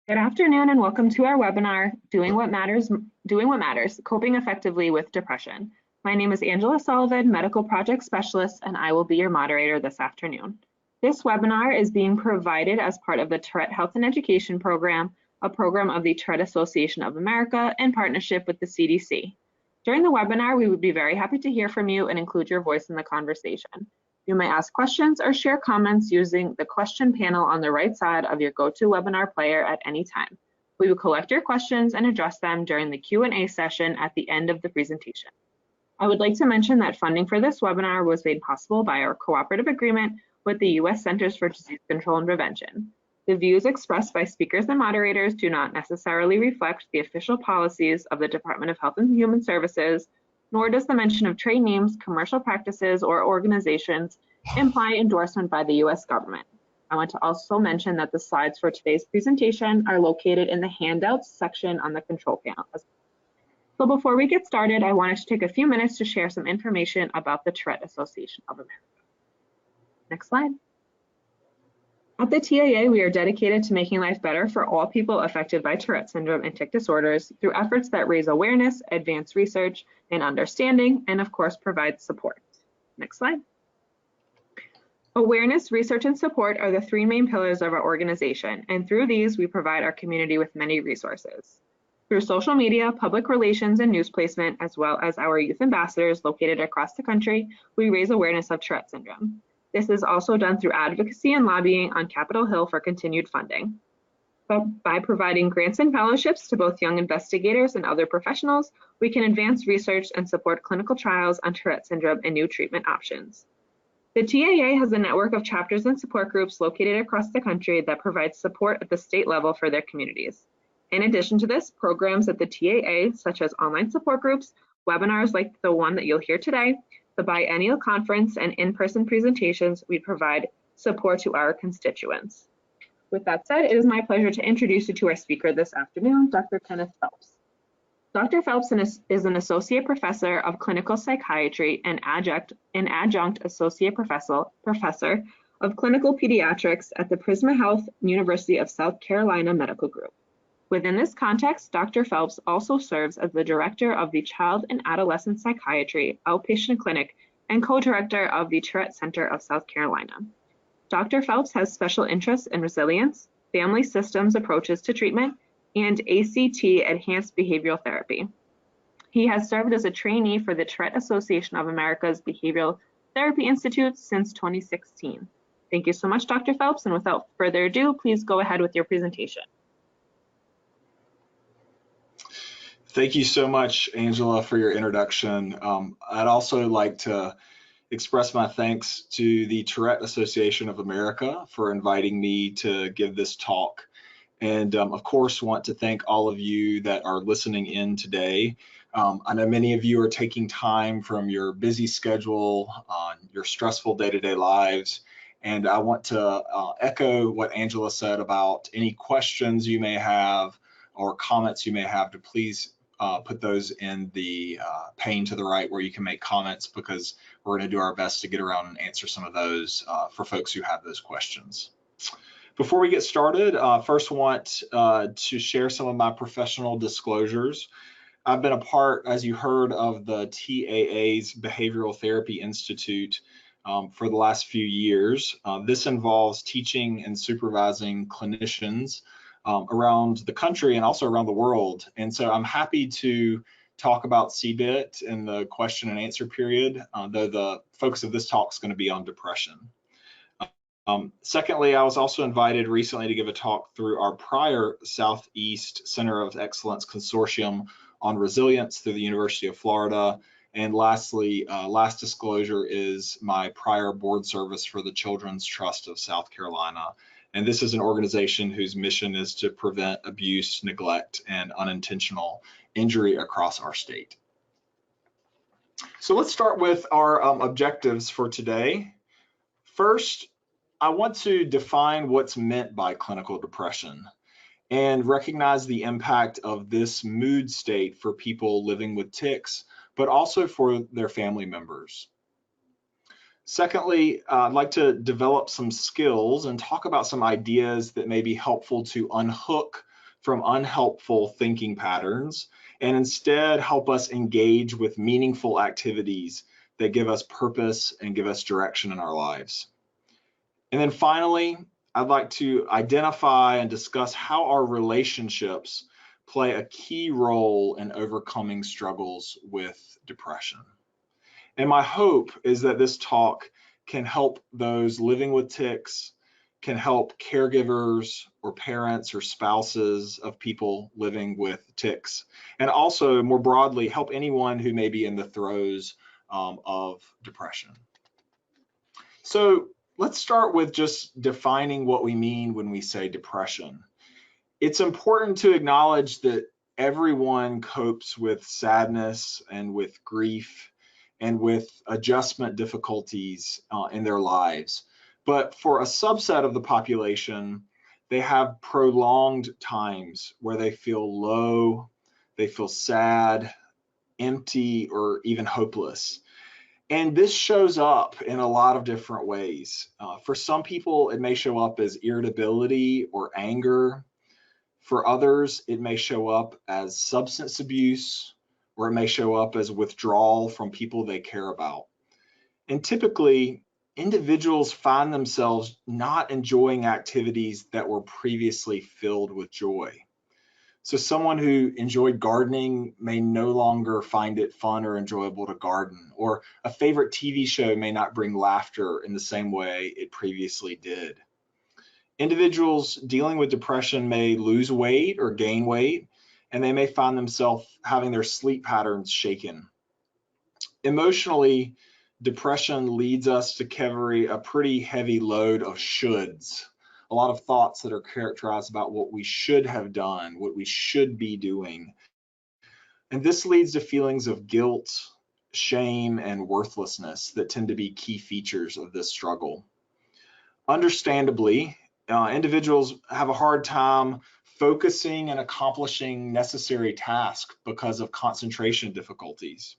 Good afternoon and welcome to our webinar, Doing What Matters, Coping Effectively with Depression. My name is Angela Sullivan, Medical Project Specialist, and I will be your moderator this afternoon. This webinar is being provided as part of the Tourette Health and Education Program, a program of the Tourette Association of America in partnership with the CDC. During the webinar, we would be very happy to hear from you and include your voice in the conversation. You may ask questions or share comments using the question panel on the right side of your GoToWebinar player at any time. We will collect your questions and address them during the Q&A session at the end of the presentation. I would like to mention that funding for this webinar was made possible by our cooperative agreement with the U.S. Centers for Disease Control and Prevention. The views expressed by speakers and moderators do not necessarily reflect the official policies of the Department of Health and Human Services, nor does the mention of trade names, commercial practices, or organizations imply endorsement by the U.S. government. I want to also mention that the slides for today's presentation are located in the handouts section on the control panel. So before we get started, I wanted to take a few minutes to share some information about the Tourette Association of America. Next slide. At the TAA, we are dedicated to making life better for all people affected by Tourette syndrome and tic disorders through efforts that raise awareness, advance research and understanding, and of course, provide support. Next slide. Awareness, research, and support are the three main pillars of our organization, and through these, we provide our community with many resources. Through social media, public relations, and news placement, as well as our youth ambassadors located across the country, we raise awareness of Tourette syndrome. This is also done through advocacy and lobbying on Capitol Hill for continued funding. But by providing grants and fellowships to both young investigators and other professionals, we can advance research and support clinical trials on Tourette syndrome and new treatment options. The TAA has a network of chapters and support groups located across the country that provide support at the state level for their communities. In addition to this, programs at the TAA, such as online support groups, webinars like the one that you'll hear today, the biennial conference, and in-person presentations, we provide support to our constituents. With that said, it is my pleasure to introduce you to our speaker this afternoon, Dr. Kenneth Phelps. Dr. Phelps is an associate professor of clinical psychiatry and adjunct associate professor of clinical pediatrics at the Prisma Health University of South Carolina Medical Group. Within this context, Dr. Phelps also serves as the director of the Child and Adolescent Psychiatry Outpatient Clinic and co-director of the Tourette Center of South Carolina. Dr. Phelps has special interests in resilience, family systems approaches to treatment, and ACT enhanced behavioral therapy. He has served as a trainee for the Tourette Association of America's Behavioral Therapy Institute since 2016. Thank you so much, Dr. Phelps, and without further ado, please go ahead with your presentation. Thank you so much, Angela, for your introduction. I'd also like to express my thanks to the Tourette Association of America for inviting me to give this talk. And of course, want to thank all of you that are listening in today. I know many of you are taking time from your busy schedule, your stressful day-to-day lives. And I want to echo what Angela said about any questions you may have or comments you may have to please put those in the pane to the right where you can make comments, because we're going to do our best to get around and answer some of those for folks who have those questions. Before we get started, first want to share some of my professional disclosures. I've been a part, as you heard, of the TAA's Behavioral Therapy Institute for the last few years. This involves teaching and supervising clinicians around the country and also around the world. And so I'm happy to talk about CBIT in the question and answer period, though the focus of this talk is going to be on depression. Secondly, I was also invited recently to give a talk through our prior Southeast Center of Excellence Consortium on resilience through the University of Florida. And lastly, last disclosure is my prior board service for the Children's Trust of South Carolina. And this is an organization whose mission is to prevent abuse, neglect, and unintentional injury across our state. So let's start with our objectives for today. First, I want to define what's meant by clinical depression and recognize the impact of this mood state for people living with tics, but also for their family members. Secondly, I'd like to develop some skills and talk about some ideas that may be helpful to unhook from unhelpful thinking patterns and instead help us engage with meaningful activities that give us purpose and give us direction in our lives. And then finally, I'd like to identify and discuss how our relationships play a key role in overcoming struggles with depression. And my hope is that this talk can help those living with tics, can help caregivers or parents or spouses of people living with tics, and also more broadly, help anyone who may be in the throes of depression. So let's start with just defining what we mean when we say depression. It's important to acknowledge that everyone copes with sadness and with grief and with adjustment difficulties in their lives. But for a subset of the population, they have prolonged times where they feel low, they feel sad, empty, or even hopeless. And this shows up in a lot of different ways. For some people, it may show up as irritability or anger. For others, it may show up as substance abuse, or it may show up as withdrawal from people they care about. And typically, individuals find themselves not enjoying activities that were previously filled with joy. So someone who enjoyed gardening may no longer find it fun or enjoyable to garden, or a favorite TV show may not bring laughter in the same way it previously did. Individuals dealing with depression may lose weight or gain weight, and they may find themselves having their sleep patterns shaken. Emotionally, depression leads us to carry a pretty heavy load of shoulds, a lot of thoughts that are characterized about what we should have done, what we should be doing. And this leads to feelings of guilt, shame, and worthlessness that tend to be key features of this struggle. Understandably, individuals have a hard time focusing and accomplishing necessary tasks because of concentration difficulties.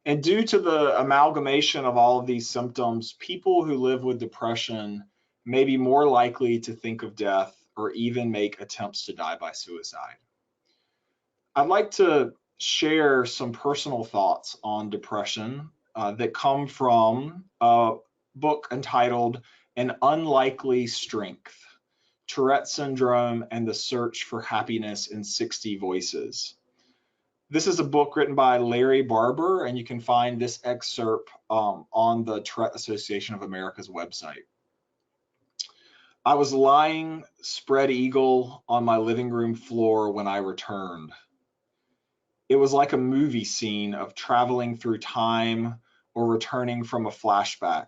And due to the amalgamation of all of these symptoms, people who live with depression may be more likely to think of death or even make attempts to die by suicide. I'd like to share some personal thoughts on depression that come from a book entitled An Unlikely Strength: Tourette Syndrome and the Search for Happiness in 60 Voices. This is a book written by Larry Barber, and you can find this excerpt on the Tourette Association of America's website. I was lying spread eagle on my living room floor when I returned. It was like a movie scene of traveling through time or returning from a flashback.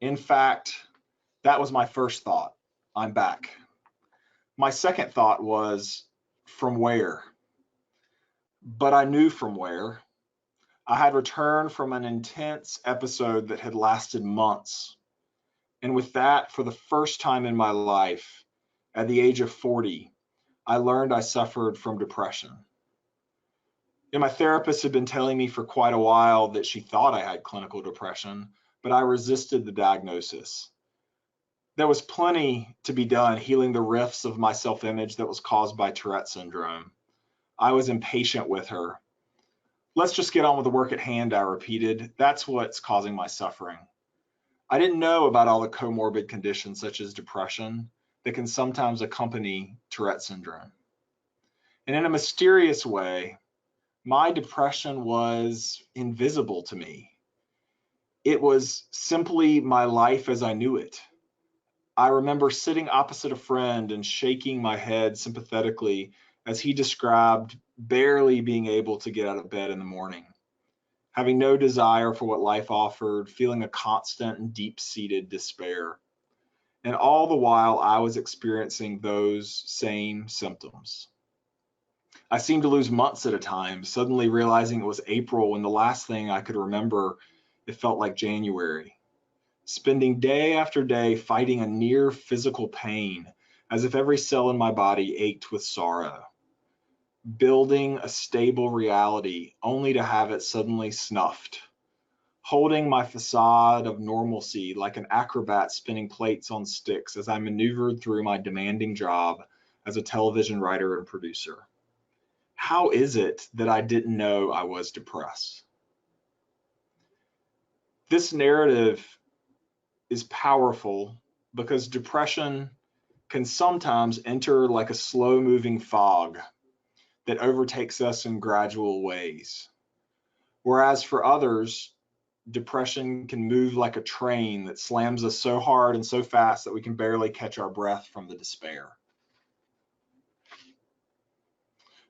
In fact, that was my first thought. I'm back. My second thought was, from where? But I knew from where. I had returned from an intense episode that had lasted months. And with that, for the first time in my life, at the age of 40, I learned I suffered from depression. And my therapist had been telling me for quite a while that she thought I had clinical depression, but I resisted the diagnosis. There was plenty to be done healing the rifts of my self-image that was caused by Tourette syndrome. I was impatient with her. Let's just get on with the work at hand, I repeated. That's what's causing my suffering. I didn't know about all the comorbid conditions such as depression that can sometimes accompany Tourette syndrome. And in a mysterious way, my depression was invisible to me. It was simply my life as I knew it. I remember sitting opposite a friend and shaking my head sympathetically as he described barely being able to get out of bed in the morning, having no desire for what life offered, feeling a constant and deep-seated despair. And all the while, I was experiencing those same symptoms. I seemed to lose months at a time, suddenly realizing it was April when the last thing I could remember, it felt like January. Spending day after day fighting a near physical pain, as if every cell in my body ached with sorrow. Building a stable reality only to have it suddenly snuffed. Holding my facade of normalcy like an acrobat spinning plates on sticks as I maneuvered through my demanding job as a television writer and producer. How is it that I didn't know I was depressed? This narrative is powerful because depression can sometimes enter like a slow-moving fog that overtakes us in gradual ways. Whereas for others, depression can move like a train that slams us so hard and so fast that we can barely catch our breath from the despair.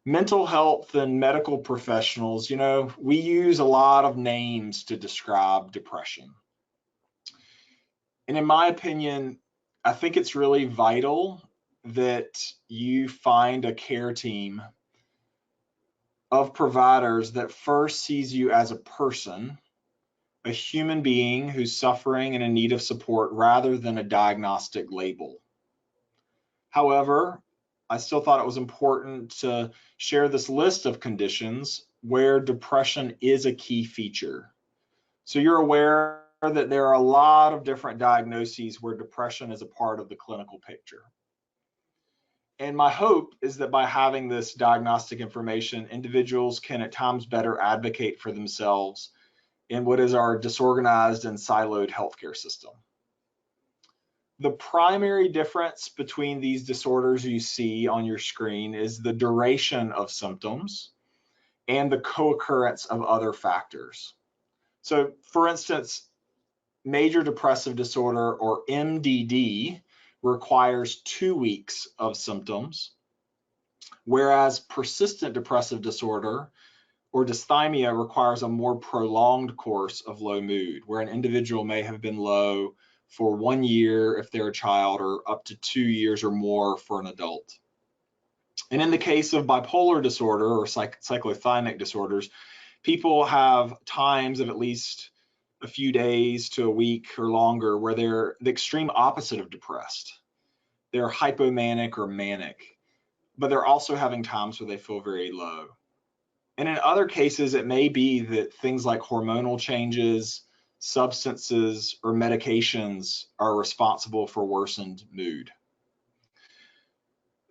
Mental health and medical professionals, we use a lot of names to describe depression. And in my opinion, I think it's really vital that you find a care team of providers that first sees you as a person, a human being who's suffering and in need of support rather than a diagnostic label. However, I still thought it was important to share this list of conditions where depression is a key feature. So you're aware that there are a lot of different diagnoses where depression is a part of the clinical picture. And my hope is that by having this diagnostic information, individuals can at times better advocate for themselves in what is our disorganized and siloed healthcare system. The primary difference between these disorders you see on your screen is the duration of symptoms and the co-occurrence of other factors. So, for instance, major depressive disorder, or MDD, requires 2 weeks of symptoms, whereas persistent depressive disorder, or dysthymia, requires a more prolonged course of low mood, where an individual may have been low for 1 year if they're a child, or up to 2 years or more for an adult. And in the case of bipolar disorder or cyclothymic disorders, people have times of at least a few days to a week or longer where they're the extreme opposite of depressed. They're hypomanic or manic, but they're also having times where they feel very low. And in other cases, it may be that things like hormonal changes, substances, or medications are responsible for worsened mood.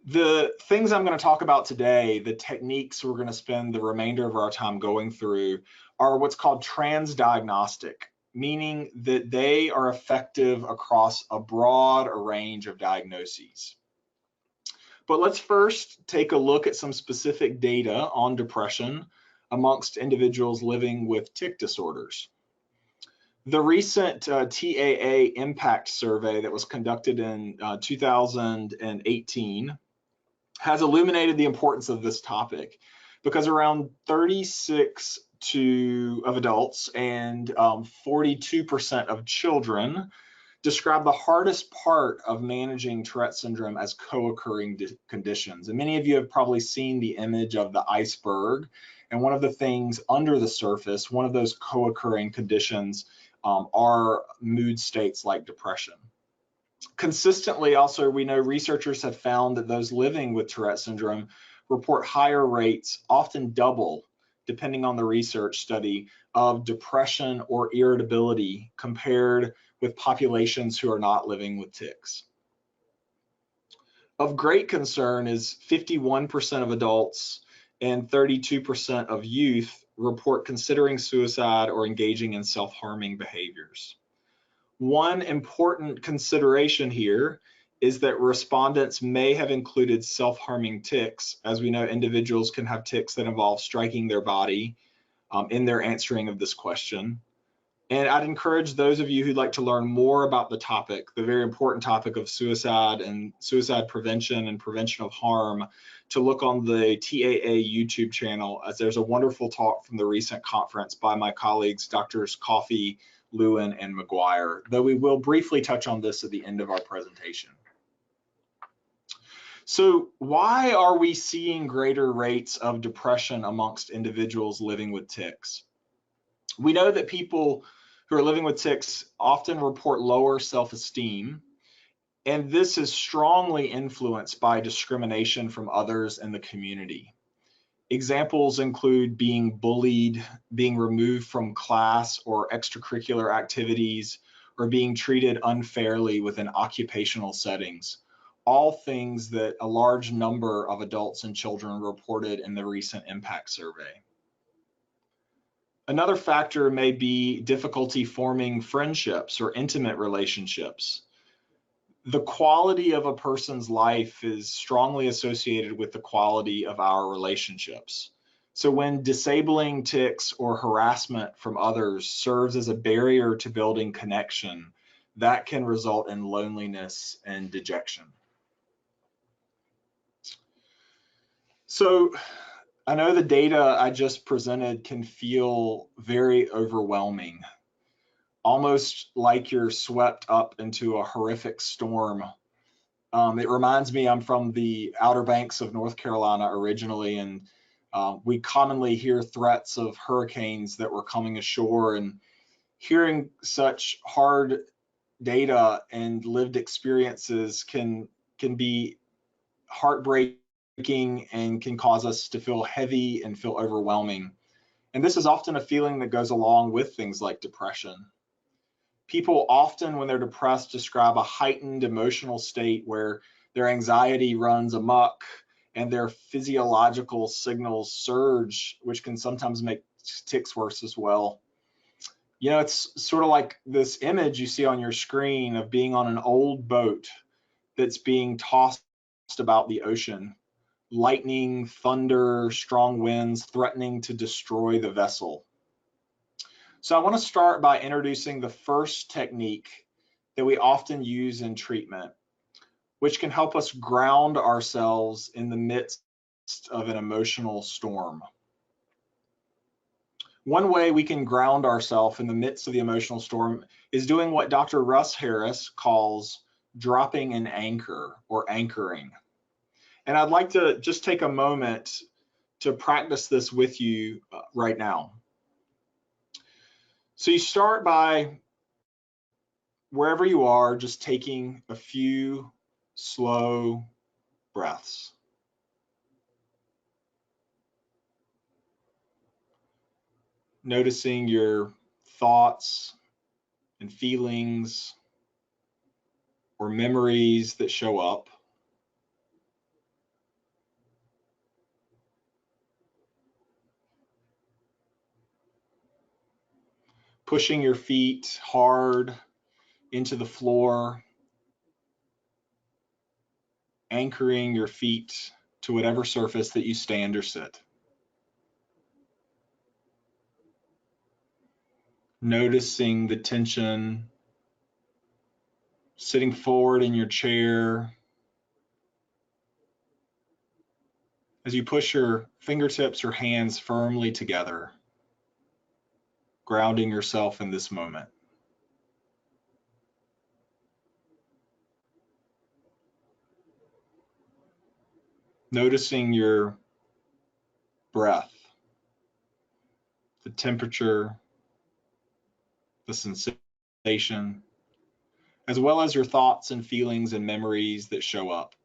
The things I'm going to talk about today, the techniques we're going to spend the remainder of our time going through, are what's called transdiagnostic, meaning that they are effective across a broad range of diagnoses. But let's first take a look at some specific data on depression amongst individuals living with tic disorders. The recent TAA impact survey that was conducted in 2018 has illuminated the importance of this topic, because around 36% of adults and 42% of children describe the hardest part of managing Tourette syndrome as co-occurring conditions. And many of you have probably seen the image of the iceberg, and one of the things under the surface, one of those co-occurring conditions are mood states like depression. Consistently, also, we know researchers have found that those living with Tourette syndrome report higher rates, often double, depending on the research study, of depression or irritability compared with populations who are not living with tics. Of great concern is 51% of adults and 32% of youth report considering suicide or engaging in self-harming behaviors. One important consideration here is that respondents may have included self-harming tics. As we know, individuals can have tics that involve striking their body in their answering of this question. And I'd encourage those of you who'd like to learn more about the topic, the very important topic of suicide and suicide prevention and prevention of harm, to look on the TAA YouTube channel, as there's a wonderful talk from the recent conference by my colleagues, Drs. Coffey, Lewin, and McGuire, though we will briefly touch on this at the end of our presentation. So why are we seeing greater rates of depression amongst individuals living with tics? We know that people who are living with tics often report lower self-esteem, and this is strongly influenced by discrimination from others in the community. Examples include being bullied, being removed from class or extracurricular activities, or being treated unfairly within occupational settings, all things that a large number of adults and children reported in the recent impact survey. Another factor may be difficulty forming friendships or intimate relationships. The quality of a person's life is strongly associated with the quality of our relationships. So when disabling tics or harassment from others serves as a barrier to building connection, that can result in loneliness and dejection. So I know the data I just presented can feel very overwhelming, almost like you're swept up into a horrific storm. It reminds me, I'm from the Outer Banks of North Carolina originally, and we commonly hear threats of hurricanes that were coming ashore, and hearing such hard data and lived experiences can be heartbreaking and can cause us to feel heavy and feel overwhelming. And this is often a feeling that goes along with things like depression. People often, when they're depressed, describe a heightened emotional state where their anxiety runs amok and their physiological signals surge, which can sometimes make tics worse as well. You know, it's sort of like this image you see on your screen of being on an old boat that's being tossed about the ocean. Lightning, thunder, strong winds threatening to destroy the vessel. So I want to start by introducing the first technique that we often use in treatment, which can help us ground ourselves in the midst of an emotional storm. One way we can ground ourselves in the midst of the emotional storm is doing what Dr. Russ Harris calls dropping an anchor or anchoring. And I'd like to just take a moment to practice this with you right now. So you start by, wherever you are, just taking a few slow breaths. Noticing your thoughts and feelings or memories that show up. Pushing your feet hard into the floor, anchoring your feet to whatever surface that you stand or sit. Noticing the tension, sitting forward in your chair as you push your fingertips or hands firmly together, grounding yourself in this moment. Noticing your breath, the temperature, the sensation, as well as your thoughts and feelings and memories that show up.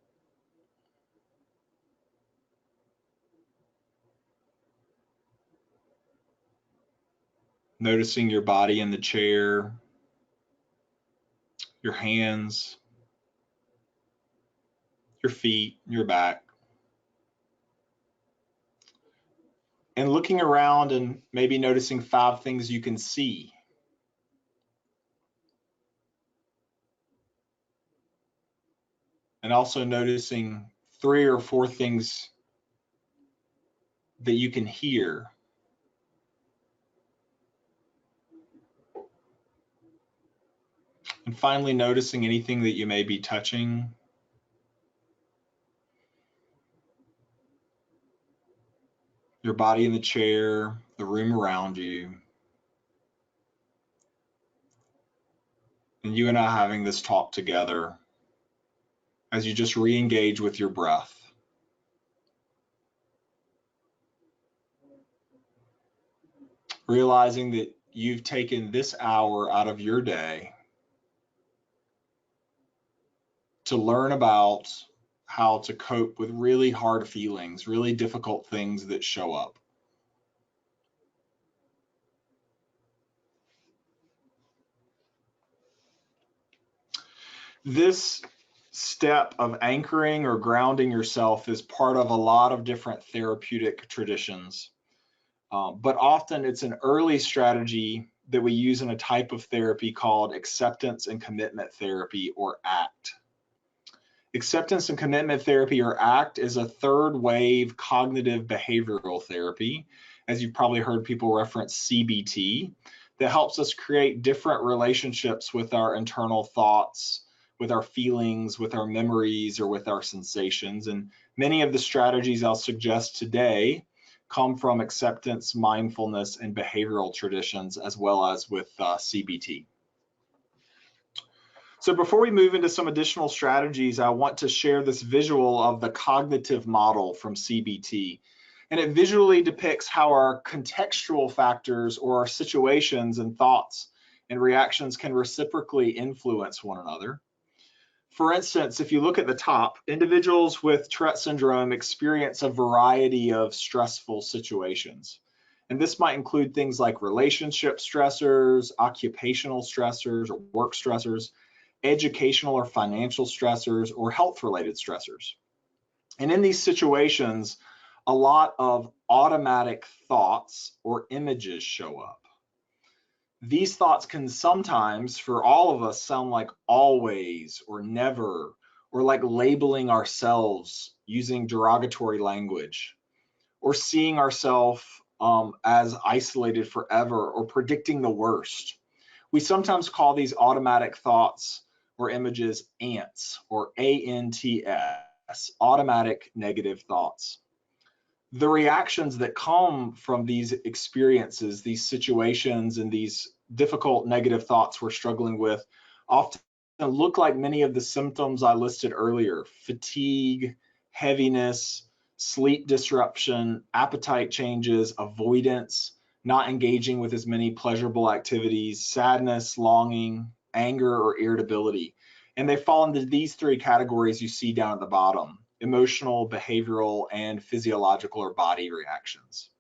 Noticing your body in the chair, your hands, your feet, your back. And looking around and maybe noticing 5 things you can see. And also noticing 3 or 4 things that you can hear. And finally, noticing anything that you may be touching. Your body in the chair, the room around you. And you and I having this talk together as you just re-engage with your breath. Realizing that you've taken this hour out of your day to learn about how to cope with really hard feelings, really difficult things that show up. This step of anchoring or grounding yourself is part of a lot of different therapeutic traditions. But often it's an early strategy that we use in a type of therapy called acceptance and commitment therapy, or ACT. Acceptance and commitment therapy, or ACT, is a third wave cognitive behavioral therapy, as you've probably heard people reference CBT, that helps us create different relationships with our internal thoughts, with our feelings, with our memories, or with our sensations. And many of the strategies I'll suggest today come from acceptance, mindfulness, and behavioral traditions, as well as with CBT. So before we move into some additional strategies, I want to share this visual of the cognitive model from CBT. And it visually depicts how our contextual factors, or our situations and thoughts and reactions, can reciprocally influence one another. For instance, if you look at the top, individuals with Tourette syndrome experience a variety of stressful situations. And this might include things like relationship stressors, occupational stressors or work stressors, educational or financial stressors, or health-related stressors. And in these situations, a lot of automatic thoughts or images show up. These thoughts can sometimes, for all of us, sound like always or never, or like labeling ourselves using derogatory language, or seeing ourselves as isolated forever, or predicting the worst. We sometimes call these automatic thoughts or images ANTS, or ANTS, automatic negative thoughts. The reactions that come from these experiences, these situations, and these difficult negative thoughts we're struggling with often look like many of the symptoms I listed earlier: fatigue, heaviness, sleep disruption, appetite changes, avoidance, not engaging with as many pleasurable activities, sadness, longing, anger, or irritability. And they fall into these three categories you see down at the bottom: emotional, behavioral, and physiological or body reactions.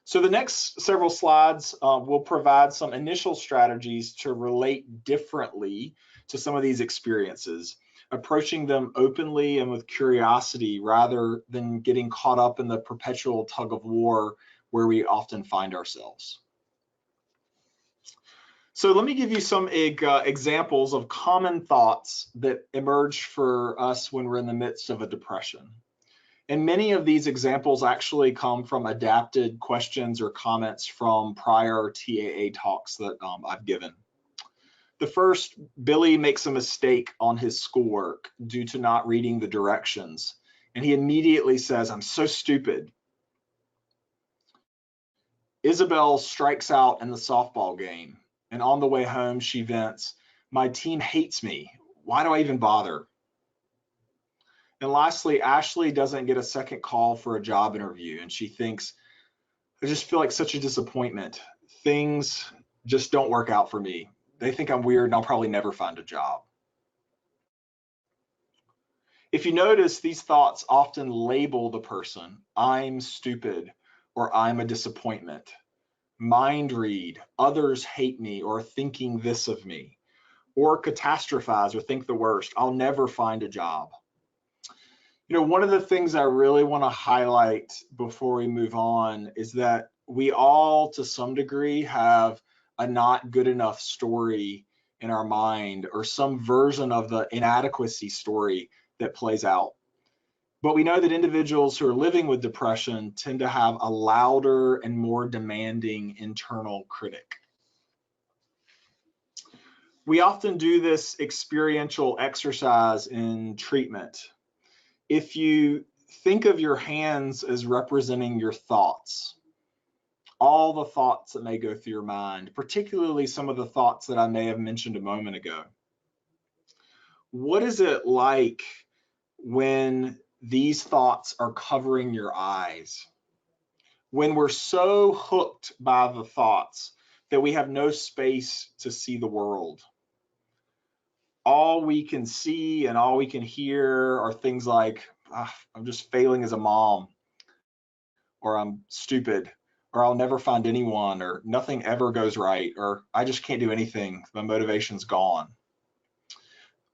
So the next several slides will provide some initial strategies to relate differently to some of these experiences, approaching them openly and with curiosity rather than getting caught up in the perpetual tug of war where we often find ourselves. So let me give you some examples of common thoughts that emerge for us when we're in the midst of a depression. And many of these examples actually come from adapted questions or comments from prior TAA talks that I've given. The first, Billy makes a mistake on his schoolwork due to not reading the directions. And he immediately says, "I'm so stupid." Isabel strikes out in the softball game. And on the way home, she vents, "My team hates me. Why do I even bother?" And lastly, Ashley doesn't get a second call for a job interview, and she thinks, "I just feel like such a disappointment. Things just don't work out for me. They think I'm weird and I'll probably never find a job." If you notice, these thoughts often label the person: "I'm stupid," or "I'm a disappointment." Mind read, "Others hate me," or "thinking this of me," or catastrophize or think the worst: "I'll never find a job." You know, one of the things I really want to highlight before we move on is that we all, to some degree, have a not good enough story in our mind, or some version of the inadequacy story that plays out. But we know that individuals who are living with depression tend to have a louder and more demanding internal critic. We often do this experiential exercise in treatment. If you think of your hands as representing your thoughts, all the thoughts that may go through your mind, particularly some of the thoughts that I may have mentioned a moment ago, what is it like when these thoughts are covering your eyes? When we're so hooked by the thoughts that we have no space to see the world. All we can see and all we can hear are things like, "I'm just failing as a mom," or "I'm stupid," or "I'll never find anyone," or "nothing ever goes right," or "I just can't do anything. My motivation's gone."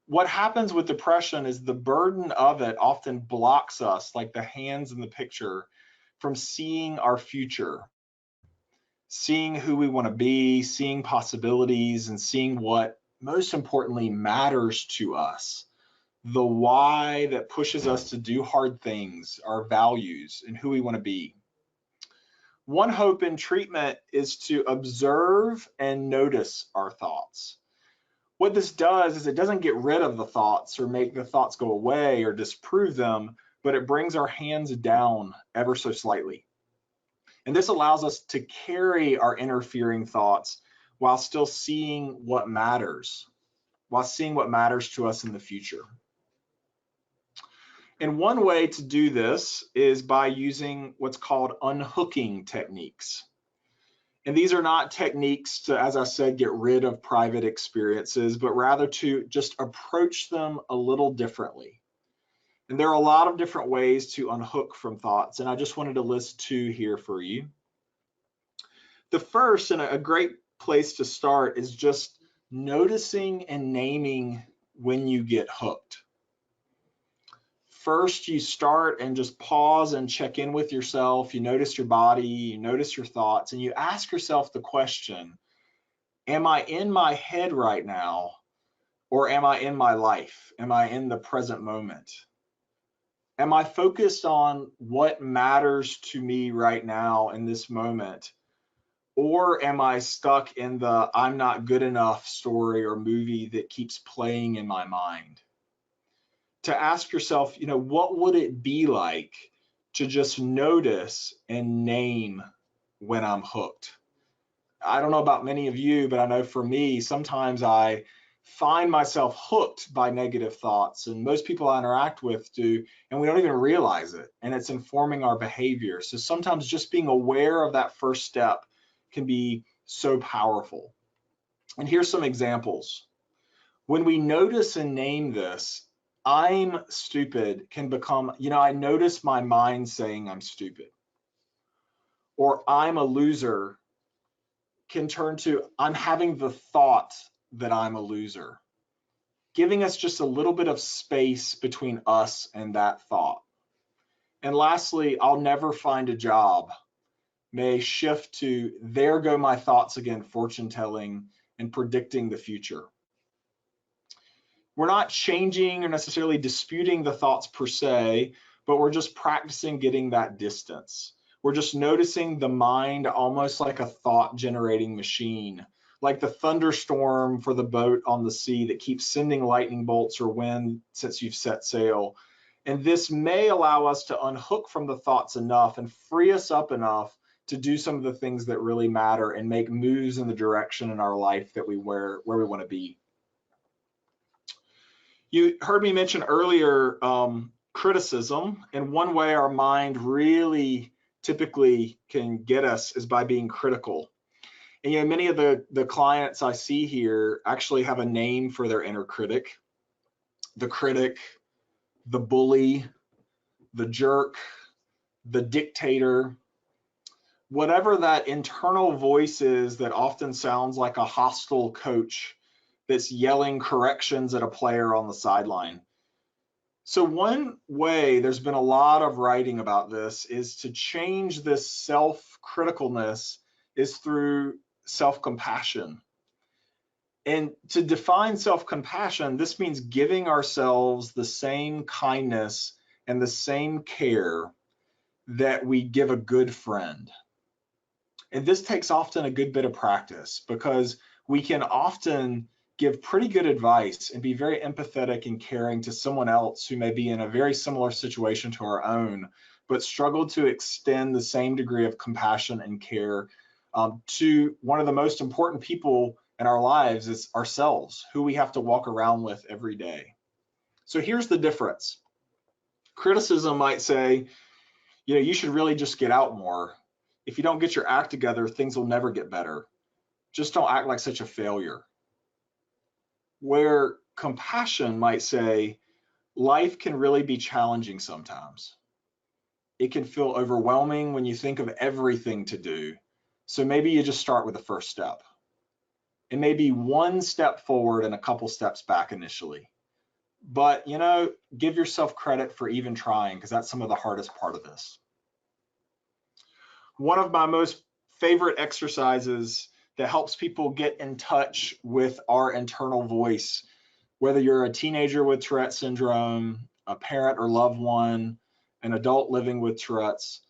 what happens with depression is the burden of it often blocks us, like the hands in the picture, from seeing our future, seeing who we want to be, seeing possibilities, and seeing what most importantly matters to us. The why that pushes us to do hard things, our values, and who we want to be. One hope in treatment is to observe and notice our thoughts. What this does is it doesn't get rid of the thoughts or make the thoughts go away or disprove them, but it brings our hands down ever so slightly. And this allows us to carry our interfering thoughts while still seeing what matters, to us in the future. And one way to do this is by using what's called unhooking techniques. And these are not techniques to, as I said, get rid of private experiences, but rather to just approach them a little differently. And there are a lot of different ways to unhook from thoughts, and I just wanted to list 2 here for you. The first, and a great place to start, is just noticing and naming when you get hooked. First, you start and just pause and check in with yourself. You notice your body, you notice your thoughts, and you ask yourself the question, am I in my head right now, or am I in my life? Am I in the present moment? Am I focused on what matters to me right now in this moment? Or am I stuck in the I'm not good enough story or movie that keeps playing in my mind? To ask yourself, what would it be like to just notice and name when I'm hooked? I don't know about many of you, but I know for me, sometimes I find myself hooked by negative thoughts, and most people I interact with do, and we don't even realize it, and it's informing our behavior. So sometimes just being aware of that first step can be so powerful. And here's some examples. When we notice and name this, I'm stupid can become, I notice my mind saying I'm stupid. Or I'm a loser can turn to I'm having the thought that I'm a loser, giving us just a little bit of space between us and that thought. And lastly, I'll never find a job may shift to there go my thoughts again, fortune telling and predicting the future. We're not changing or necessarily disputing the thoughts per se, but we're just practicing getting that distance. We're just noticing the mind almost like a thought generating machine, like the thunderstorm for the boat on the sea that keeps sending lightning bolts or wind since you've set sail. And this may allow us to unhook from the thoughts enough and free us up enough to do some of the things that really matter and make moves in the direction in our life that where we want to be. You heard me mention earlier criticism, and one way our mind really typically can get us is by being critical. And many of the clients I see here actually have a name for their inner critic, the bully, the jerk, the dictator, whatever that internal voice is that often sounds like a hostile coach that's yelling corrections at a player on the sideline. So one way, there's been a lot of writing about this, is to change this self-criticalness is through self-compassion. And to define self-compassion, this means giving ourselves the same kindness and the same care that we give a good friend. And this takes often a good bit of practice because we can often give pretty good advice and be very empathetic and caring to someone else who may be in a very similar situation to our own, but struggle to extend the same degree of compassion and care to one of the most important people in our lives is ourselves, who we have to walk around with every day. So here's the difference. Criticism might say, you should really just get out more. If you don't get your act together, things will never get better. Just don't act like such a failure. Where compassion might say, life can really be challenging sometimes. It can feel overwhelming when you think of everything to do. So maybe you just start with the first step. It may be one step forward and a couple steps back initially. but give yourself credit for even trying, because that's some of the hardest part of this. One of my most favorite exercises that helps people get in touch with our internal voice, whether you're a teenager with Tourette syndrome, a parent or loved one, an adult living with Tourette's,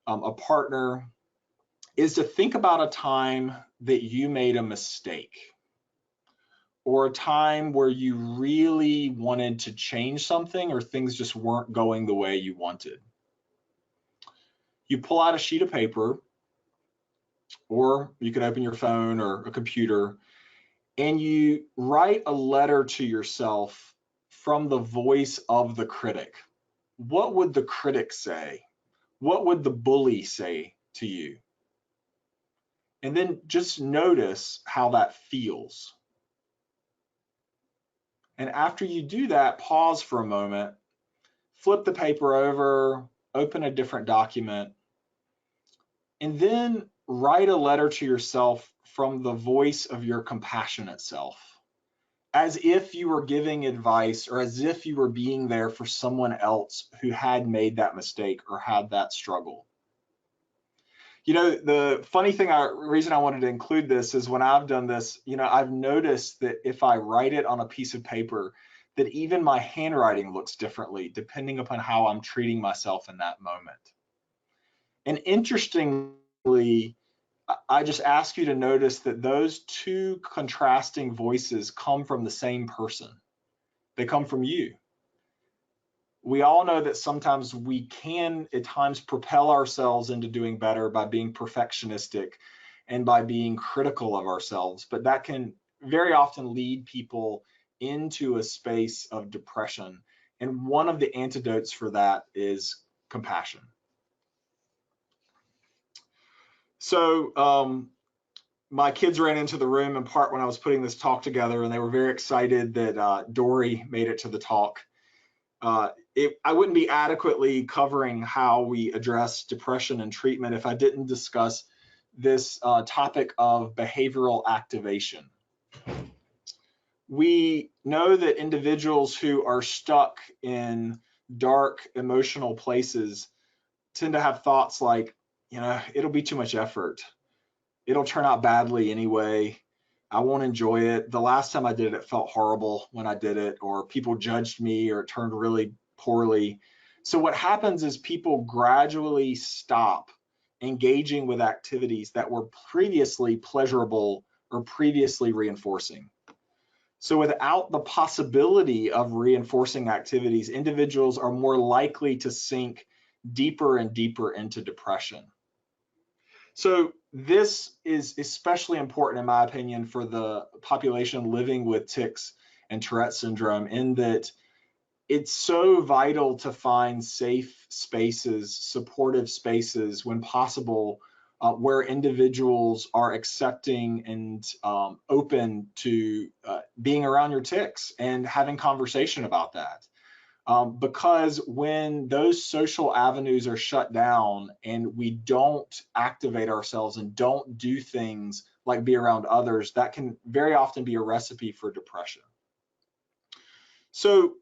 a partner, is to think about a time that you made a mistake, or a time where you really wanted to change something, or things just weren't going the way you wanted. You pull out a sheet of paper, or you could open your phone or a computer, and you write a letter to yourself from the voice of the critic. What would the critic say? What would the bully say to you? And then just notice how that feels. And after you do that, pause for a moment, flip the paper over, open a different document, and then write a letter to yourself from the voice of your compassionate self, as if you were giving advice, or as if you were being there for someone else who had made that mistake or had that struggle. The funny thing, reason I wanted to include this is when I've done this, I've noticed that if I write it on a piece of paper, that even my handwriting looks differently depending upon how I'm treating myself in that moment. And interestingly, I just ask you to notice that those two contrasting voices come from the same person. They come from you. We all know that sometimes we can at times propel ourselves into doing better by being perfectionistic and by being critical of ourselves, but that can very often lead people into a space of depression. And one of the antidotes for that is compassion. So my kids ran into the room in part when I was putting this talk together, and they were very excited that Dory made it to the talk. I wouldn't be adequately covering how we address depression and treatment if I didn't discuss this topic of behavioral activation. We know that individuals who are stuck in dark emotional places tend to have thoughts like, it'll be too much effort. It'll turn out badly anyway. I won't enjoy it. The last time I did it, it felt horrible when I did it, or people judged me, or it turned really poorly. So what happens is people gradually stop engaging with activities that were previously pleasurable or previously reinforcing. So without the possibility of reinforcing activities, individuals are more likely to sink deeper and deeper into depression. So this is especially important, in my opinion, for the population living with tics and Tourette syndrome, in that it's so vital to find safe spaces, supportive spaces when possible, where individuals are accepting and open to being around your tics and having conversation about that. Because when those social avenues are shut down and we don't activate ourselves and don't do things like be around others, that can very often be a recipe for depression. So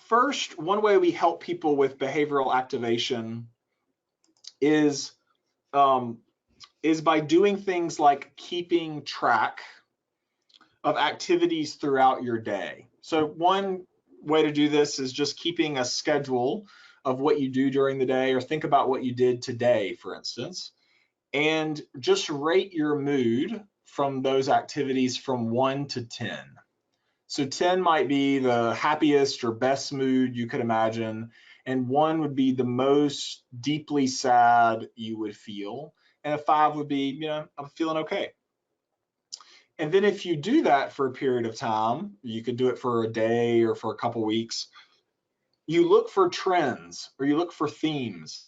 first, one way we help people with behavioral activation is by doing things like keeping track of activities throughout your day. So one way to do this is just keeping a schedule of what you do during the day, or think about what you did today, for instance, and just rate your mood from those activities from 1 to 10. So 10 might be the happiest or best mood you could imagine, and 1 would be the most deeply sad you would feel, and a 5 would be, I'm feeling okay. And then if you do that for a period of time, you could do it for a day or for a couple weeks, you look for trends or you look for themes,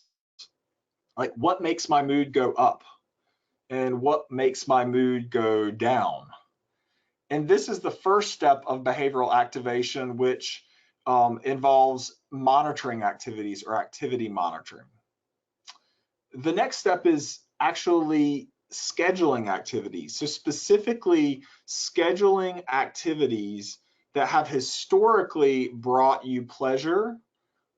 like what makes my mood go up and what makes my mood go down. And this is the first step of behavioral activation, which involves monitoring activities or activity monitoring. The next step is actually scheduling activities. So specifically scheduling activities that have historically brought you pleasure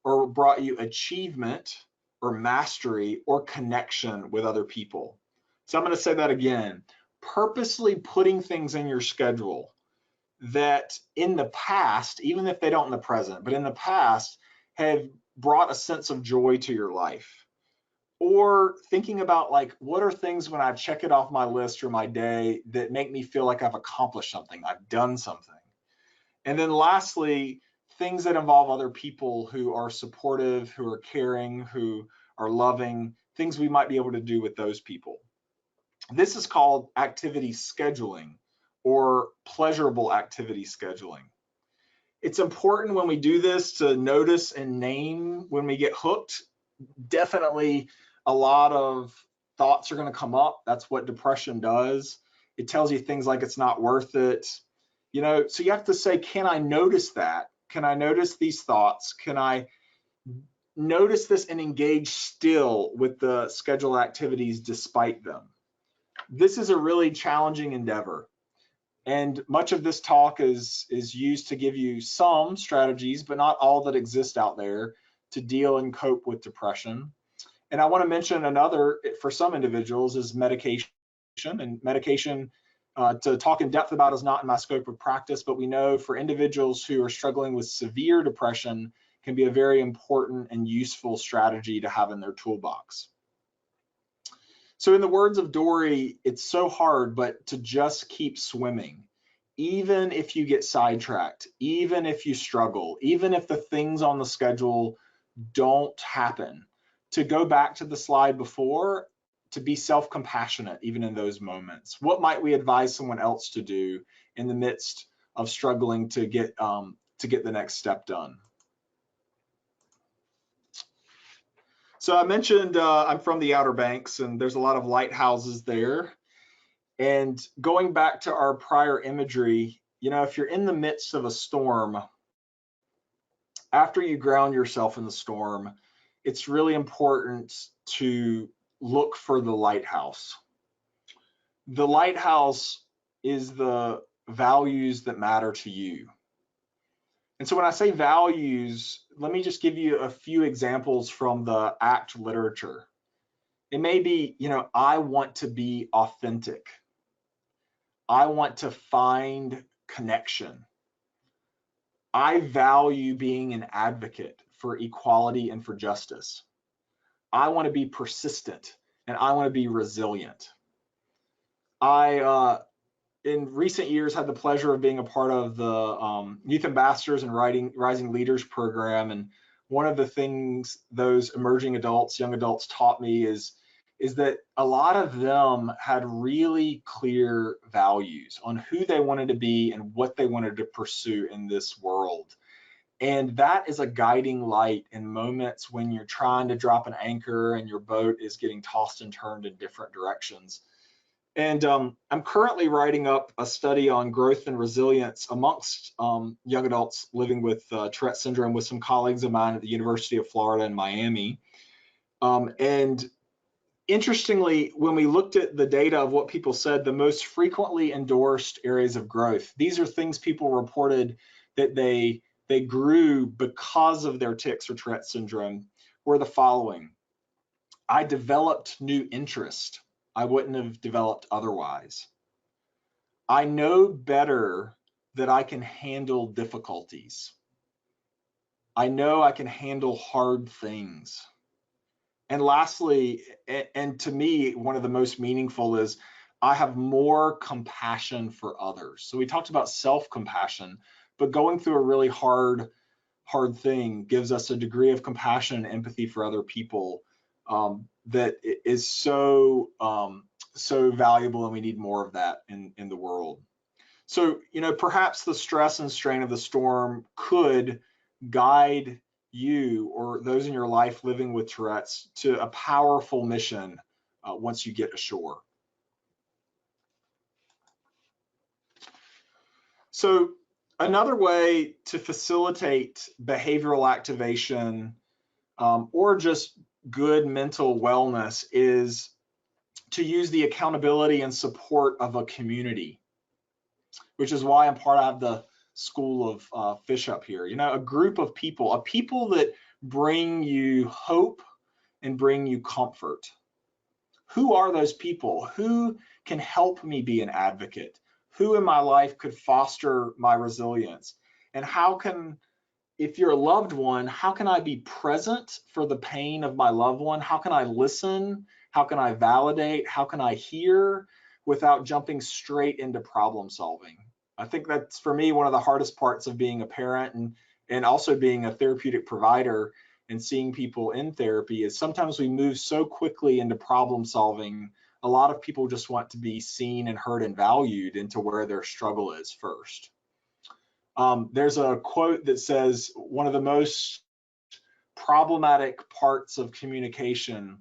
or brought you achievement or mastery or connection with other people. So I'm going to say that again. Purposely putting things in your schedule that in the past, even if they don't in the present, but in the past have brought a sense of joy to your life. Or thinking about, like, what are things when I check it off my list or my day that make me feel like I've accomplished something, I've done something. And then lastly, things that involve other people who are supportive, who are caring, who are loving, things we might be able to do with those people. This is called activity scheduling or pleasurable activity scheduling. It's important when we do this to notice and name when we get hooked. Definitely a lot of thoughts are going to come up. That's what depression does. It tells you things like it's not worth it. You know, so you have to say, can I notice that? Can I notice these thoughts? Can I notice this and engage still with the scheduled activities despite them? This is a really challenging endeavor. And much of this talk is used to give you some strategies, but not all that exist out there to deal and cope with depression. And I want to mention another, for some individuals, is medication. And medication, to talk in depth about, is not in my scope of practice, but we know for individuals who are struggling with severe depression can be a very important and useful strategy to have in their toolbox. So in the words of Dory, it's so hard, but to just keep swimming. Even if you get sidetracked, even if you struggle, even if the things on the schedule don't happen, to go back to the slide before, to be self-compassionate even in those moments. What might we advise someone else to do in the midst of struggling to get the next step done? So I mentioned I'm from the Outer Banks, and there's a lot of lighthouses there. And going back to our prior imagery, you know, if you're in the midst of a storm, after you ground yourself in the storm, it's really important to look for the lighthouse. The lighthouse is the values that matter to you. And so when I say values, let me just give you a few examples from the ACT literature. It may be, you know, I want to be authentic. I want to find connection. I value being an advocate for equality and for justice. I want to be persistent and I want to be resilient. I, in recent years, had the pleasure of being a part of the Youth Ambassadors and Rising Leaders program. And one of the things those emerging adults, young adults taught me is that a lot of them had really clear values on who they wanted to be and what they wanted to pursue in this world. And that is a guiding light in moments when you're trying to drop an anchor and your boat is getting tossed and turned in different directions. And I'm currently writing up a study on growth and resilience amongst young adults living with Tourette syndrome with some colleagues of mine at the University of Florida in Miami. And interestingly, when we looked at the data of what people said, the most frequently endorsed areas of growth, these are things people reported that they grew because of their tics or Tourette syndrome, were the following. I developed new interest I wouldn't have developed otherwise. I know better that I can handle difficulties. I know I can handle hard things. And lastly, and to me, one of the most meaningful is I have more compassion for others. So we talked about self-compassion, but going through a really hard thing gives us a degree of compassion and empathy for other people that is so valuable, and we need more of that in the world. So, you know, perhaps the stress and strain of the storm could guide you or those in your life living with Tourette's to a powerful mission once you get ashore. So another way to facilitate behavioral activation or just good mental wellness is to use the accountability and support of a community, which is why I'm part of the school of fish up here. You know, a group of people, a people that bring you hope and bring you comfort. Who are those people? Who can help me be an advocate? Who in my life could foster my resilience? And how can, if you're a loved one, how can I be present for the pain of my loved one? How can I listen? How can I validate? How can I hear without jumping straight into problem solving? I think that's, for me, one of the hardest parts of being a parent and also being a therapeutic provider and seeing people in therapy is sometimes we move so quickly into problem solving. A lot of people just want to be seen and heard and valued into where their struggle is first. There's a quote that says, one of the most problematic parts of communication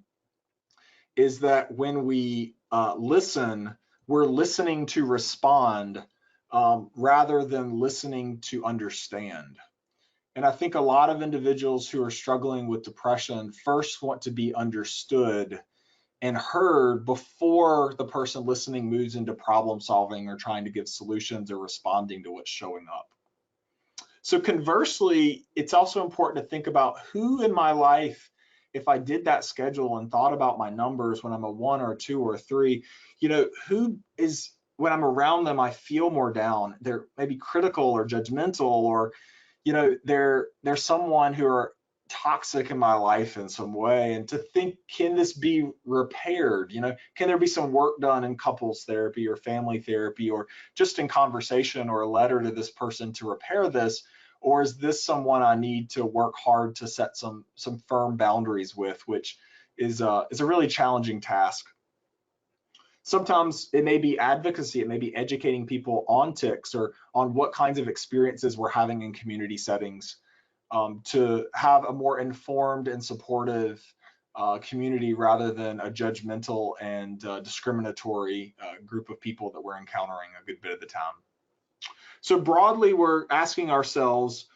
is that when we listen, we're listening to respond rather than listening to understand. And I think a lot of individuals who are struggling with depression first want to be understood and heard before the person listening moves into problem solving or trying to give solutions or responding to what's showing up. So conversely, it's also important to think about who in my life, if I did that schedule and thought about my numbers when I'm a 1 or 2 or 3, you know, who is, when I'm around them, I feel more down. They're maybe critical or judgmental, or, you know, they're someone who are toxic in my life in some way. And to think, can this be repaired? You know, can there be some work done in couples therapy or family therapy or just in conversation or a letter to this person to repair this? Or is this someone I need to work hard to set some firm boundaries with, which is a really challenging task. Sometimes it may be advocacy, it may be educating people on tics or on what kinds of experiences we're having in community settings, to have a more informed and supportive community rather than a judgmental and discriminatory group of people that we're encountering a good bit of the time. So broadly, we're asking ourselves,